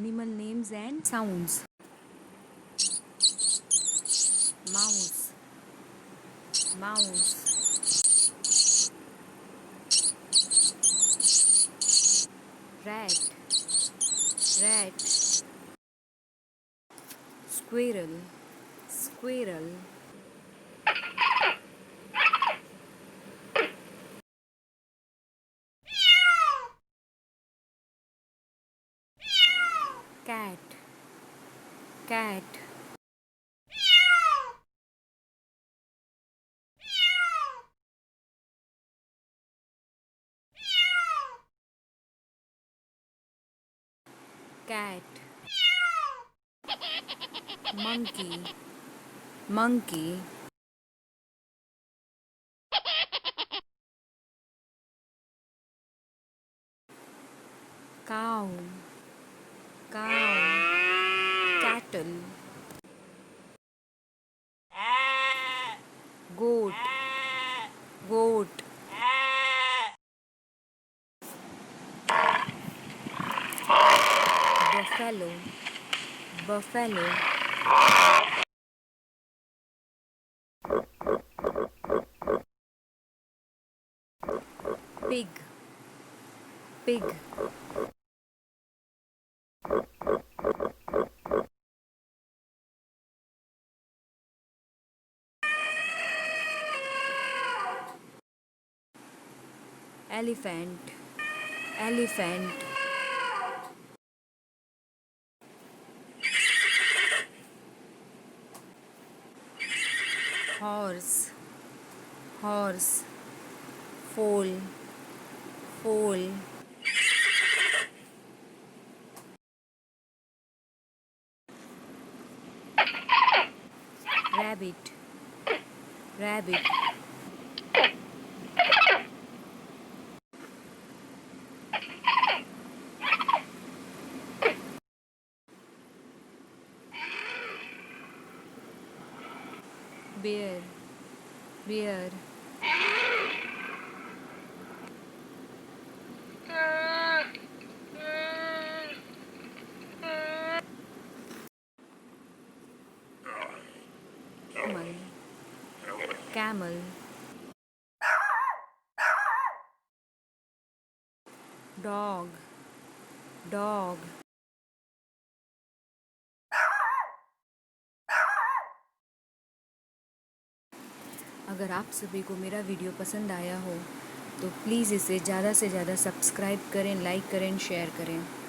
Animal names and sounds. Mouse, mouse. Rat, rat. Squirrel, squirrel. Cat, cat. Cat. Monkey, monkey. Cow, cow. Cattle. Goat, goat. Buffalo, buffalo. Pig, pig. Elephant, elephant. Horse, horse. Foal, foal. Rabbit, rabbit. Bear, bear. Camel, camel. Dog, dog. अगर आप सभी को मेरा video पसंद आया हो तो please इसे ज़्यादा से ज़्यादा सब्सक्राइब करें, लाइक करें, शेयर करें।